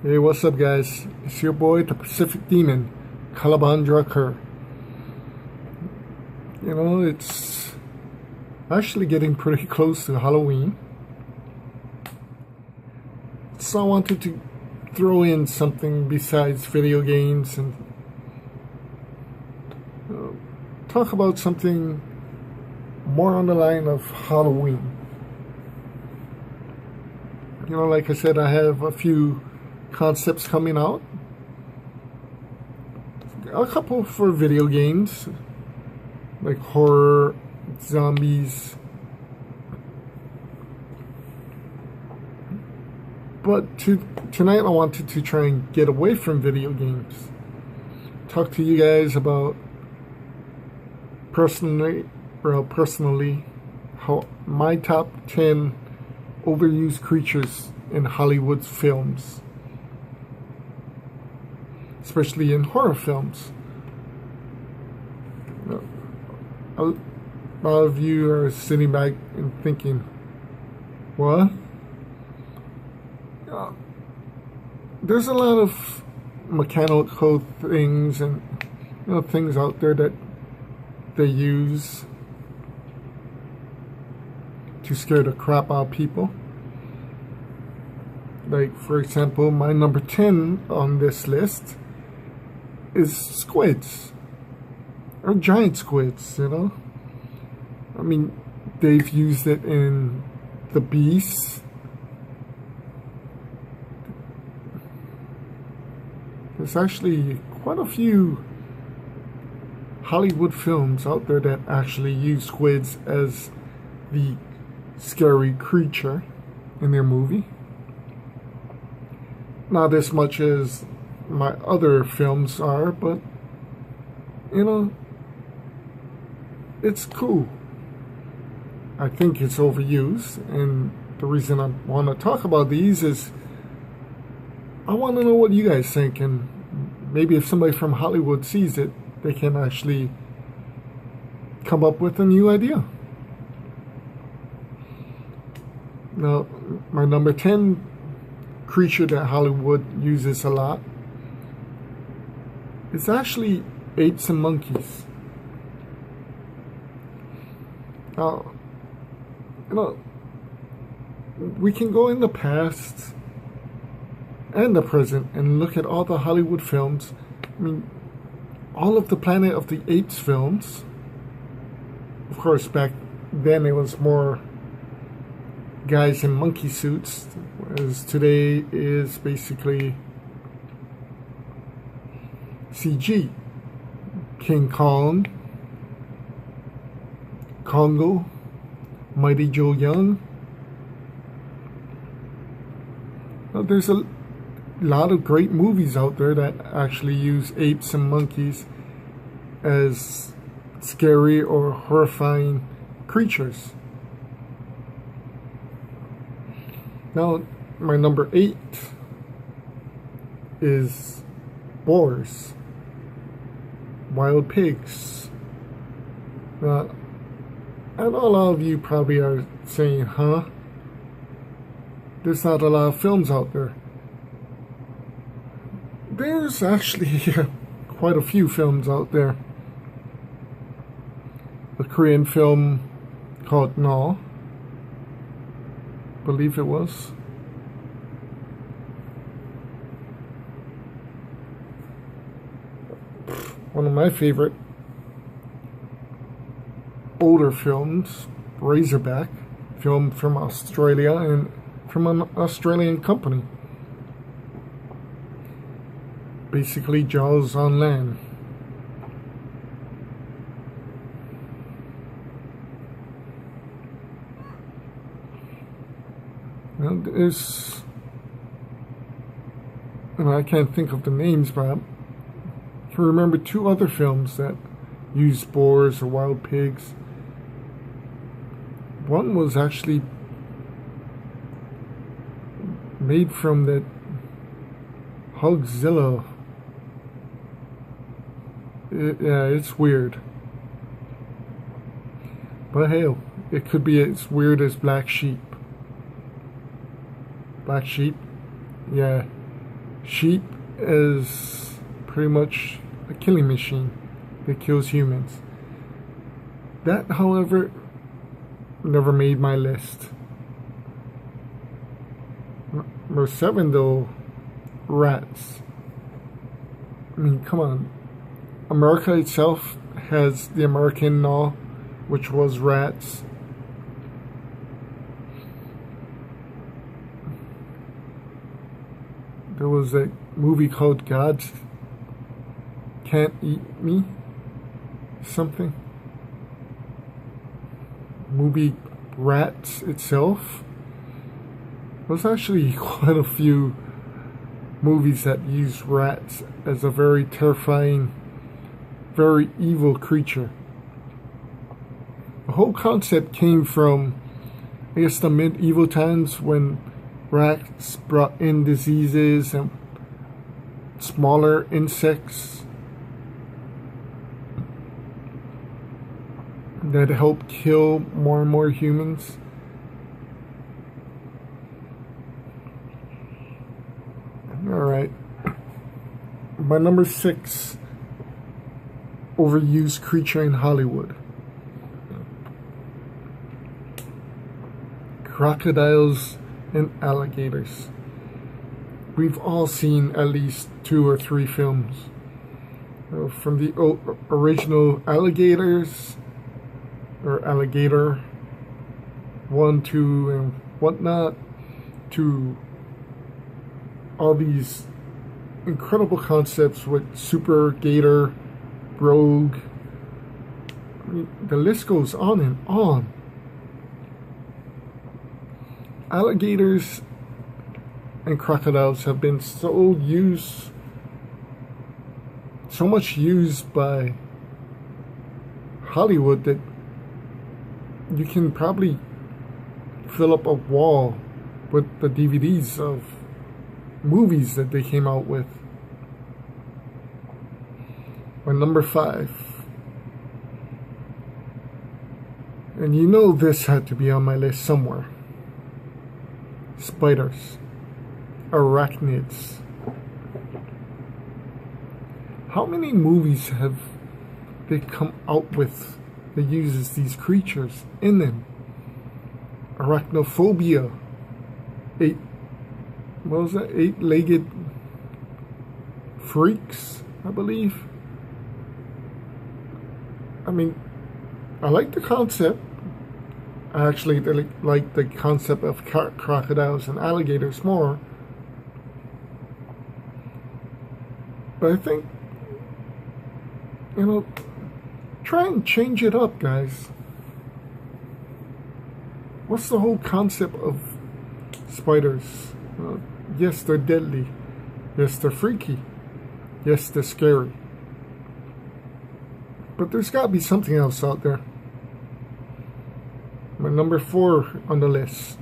Hey, what's up, guys? It's your boy, the Pacific Demon, Caliban Drucker. It's actually getting pretty close to Halloween. So I wanted to throw in something besides video games and talk about something more on the line of Halloween. Like I said, I have a few concepts coming out. A couple for video games, like horror, zombies. But tonight I wanted to try and get away from video games. Talk to you guys about personally, how my top 10 overused creatures in Hollywood films, especially in horror films. A lot of you are sitting back and thinking, what? There's a lot of mechanical things and things out there that they use to scare the crap out of people. Like, for example, my number 10 on this list is squids, or giant squids. I mean, they've used it in The Beast. There's actually quite a few Hollywood films out there that actually use squids as the scary creature in their movie. Not as much as my other films are, but it's cool. I think it's overused, and the reason I want to talk about these is I want to know what you guys think, and maybe if somebody from Hollywood sees it, they can actually come up with a new idea. Now, my number 10 creature that Hollywood uses a lot is actually apes and monkeys. Now, we can go in the past and the present and look at all the Hollywood films. I mean, all of the Planet of the Apes films. Of course, back then it was more guys in monkey suits, whereas today is basically CG. King Kong, Congo, Mighty Joe Young. Now, there's a lot of great movies out there that actually use apes and monkeys as scary or horrifying creatures. Now, my number 8 is boars, wild pigs. Now, I know a lot of you probably are saying, huh? There's not a lot of films out there. There's actually quite a few films out there. A Korean film called No, I believe it was. One of my favorite older films, Razorback, filmed from Australia and from an Australian company. Basically Jaws on land. And there's, I can't think of the names, but I can remember 2 other films that use boars or wild pigs. One was actually made from that Hogzilla. Yeah, it's weird. But hey, it could be as weird as Black Sheep. Black Sheep? Yeah. Sheep is pretty much a killing machine that kills humans. That, however, never made my list. Number 7, though, rats. I mean, come on. America itself has the American law, which was rats. There was a movie called Gods Can't Eat Me, something. Movie Rats itself. There's actually quite a few movies that use rats as a very terrifying, very evil creature. The whole concept came from, I guess, the medieval times when rats brought in diseases and smaller insects that helped kill more and more humans. Alright. My number 6 overused creature in Hollywood. Crocodiles and alligators. We've all seen at least 2 or 3 films. From the original Alligators, or Alligator 1, 2, and whatnot, to all these incredible concepts with Super Gator, Rogue. I mean, the list goes on and on. Alligators and crocodiles have been so much used by Hollywood that you can probably fill up a wall with the DVDs of movies that they came out with. My number 5. And you know this had to be on my list somewhere. Spiders. Arachnids. How many movies have they come out with that uses these creatures in them? Arachnophobia. What was that? 8-legged freaks, I believe. I mean, I like the concept. I actually like the concept of crocodiles and alligators more. But I think, try and change it up, guys. What's the whole concept of spiders? Yes, they're deadly. Yes, they're freaky. Yes, they're scary. But there's got to be something else out there. My number 4 on the list.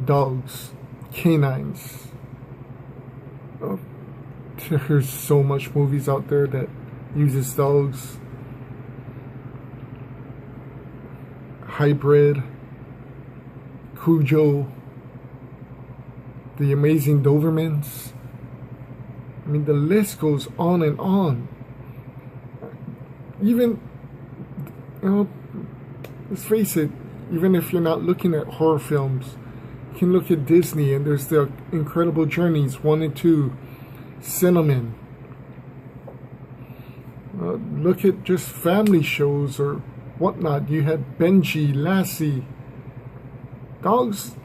Dogs. Canines. There's so much movies out there that uses dogs. Hybrid. Cujo. The Amazing Dobermans. I mean, the list goes on and on. Even, let's face it, even if you're not looking at horror films, you can look at Disney and there's the Incredible Journeys 1 and 2, Cinnamon. Look at just family shows or whatnot. You had Benji, Lassie. Dogs,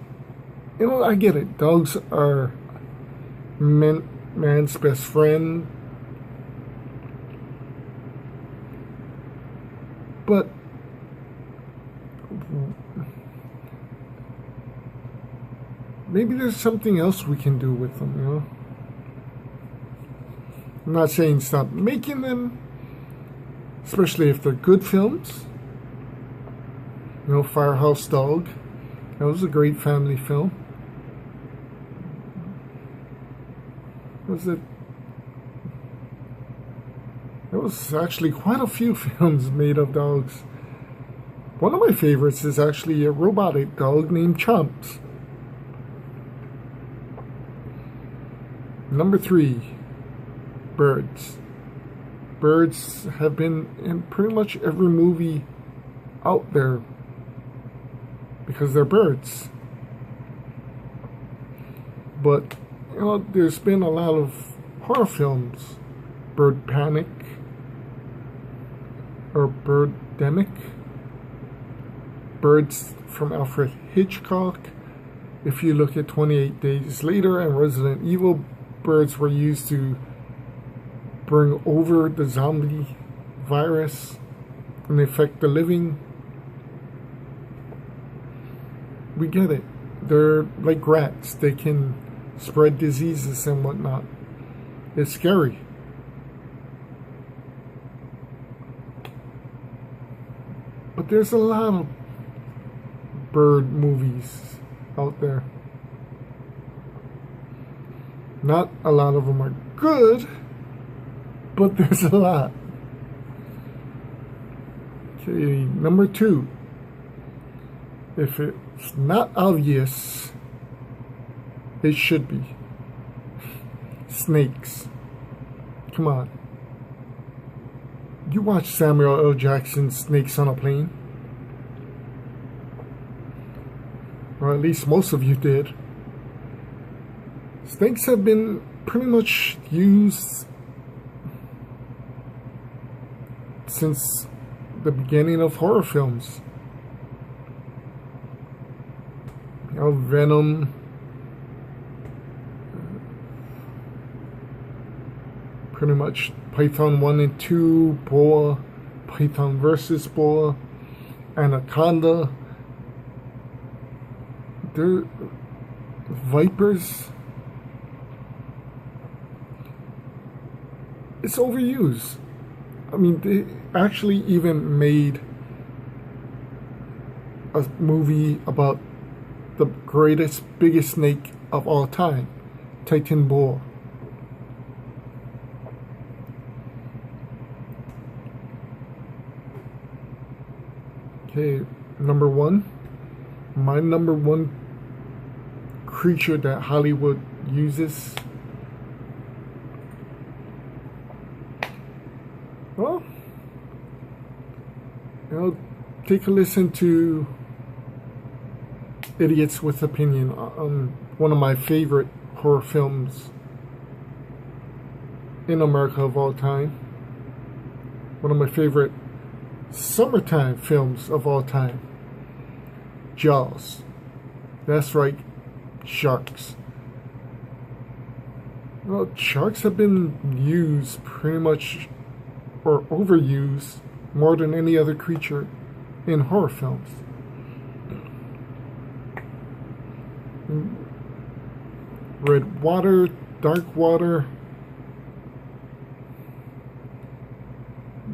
I get it. Dogs are man's best friend. But maybe there's something else we can do with them, I'm not saying stop making them, especially if they're good films. Firehouse Dog. That was a great family film. There was actually quite a few films made of dogs. One of my favorites is actually a robotic dog named Chomps. Number 3, birds. Birds have been in pretty much every movie out there because they're birds. But, you know, there's been a lot of horror films. Bird Panic or Birdemic. Birds from Alfred Hitchcock. If you look at 28 Days Later and Resident Evil, birds were used to bring over the zombie virus and infect the living. We get it. They're like rats. They can spread diseases and whatnot. It's scary. But there's a lot of bird movies out there. Not a lot of them are good, but there's a lot. Okay, number 2. If it's not obvious, it should be. Snakes. Come on. You watch Samuel L. Jackson's Snakes on a Plane? Or at least most of you did. Snakes have been pretty much used since the beginning of horror films. You know, Venom, pretty much Python 1 and 2, Boa, Python versus Boa, Anaconda. They're vipers. It's overused. I mean, they actually even made a movie about the greatest, biggest snake of all time, Titan Boa. Okay, number 1. My number 1 creature that Hollywood uses. Well, you know, take a listen to Idiots with Opinion on one of my favorite horror films in America of all time. One of my favorite summertime films of all time. Jaws. That's right, sharks. Well, sharks have been used pretty much, or overused, more than any other creature in horror films. Red water, dark water.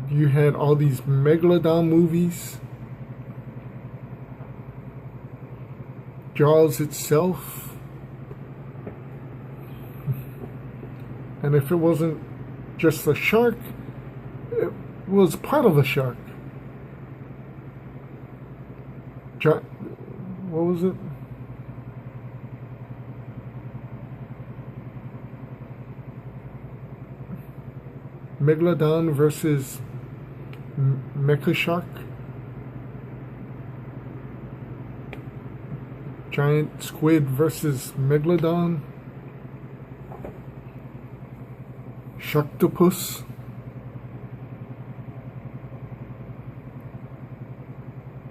You had all these Megalodon movies. Jaws itself. And if it wasn't just a shark, it was part of a shark. What was it? Megalodon versus Mecha Shark. Giant squid versus Megalodon. Sharktopus.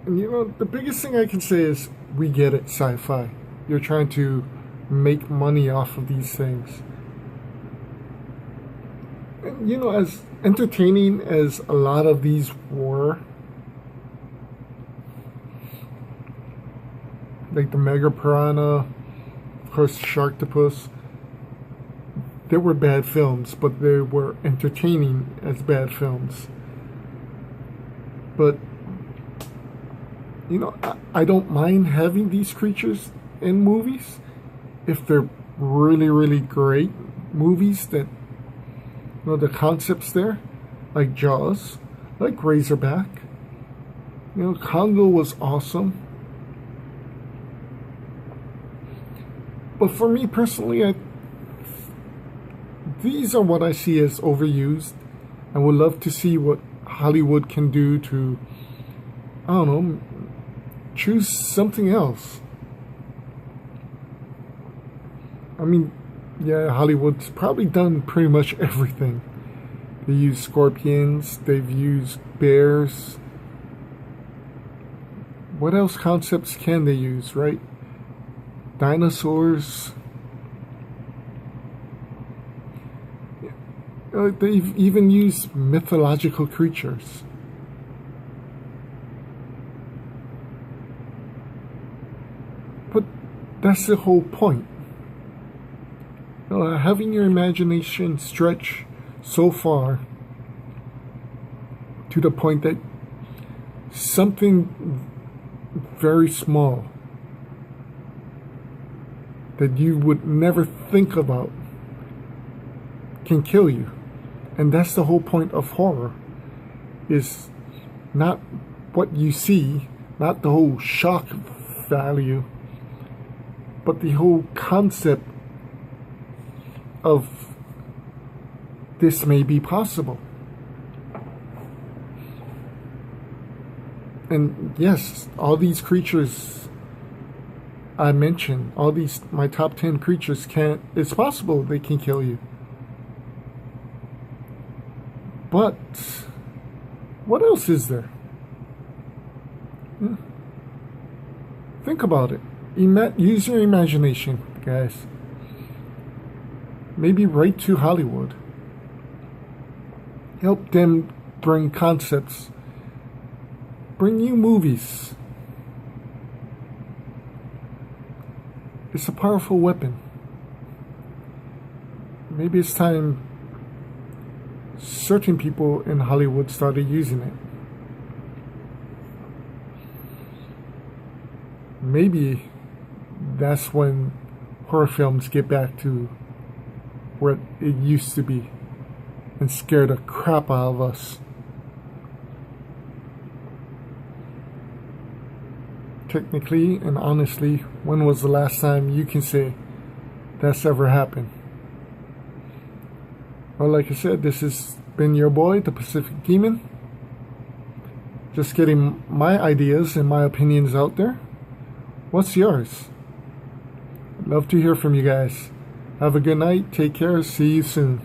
And you know, the biggest thing I can say is, we get it, sci-fi. You're trying to make money off of these things. And you know, as entertaining as a lot of these were, like the Mega Piranha, of course Sharktopus, they were bad films, but they were entertaining as bad films. But you know, I don't mind having these creatures in movies if they're really, really great movies that, you know, the concept's there, like Jaws, like Razorback. You know, Congo was awesome. But for me personally, these are what I see as overused, and would love to see what Hollywood can do to, I don't know, choose something else. I mean, yeah, Hollywood's probably done pretty much everything. They use scorpions, they've used bears. What else concepts can they use, right? Dinosaurs. They've even used mythological creatures. But that's the whole point. Having your imagination stretch so far to the point that something very small that you would never think about can kill you. And that's the whole point of horror, is not what you see, not the whole shock value, but the whole concept of this may be possible. And yes, all these creatures I mentioned, all these, my top 10 creatures it's possible they can kill you. But what else is there? Think about it. Use your imagination, guys. Maybe write to Hollywood. Help them bring concepts. Bring new movies. It's a powerful weapon. Maybe it's time certain people in Hollywood started using it. Maybe that's when horror films get back to where it used to be and scare the crap out of us. Technically and honestly, when was the last time you can say that's ever happened? Well, like I said, this has been your boy, the Pacific Demon. Just getting my ideas and my opinions out there. What's yours? I'd love to hear from you guys. Have a good night. Take care. See you soon.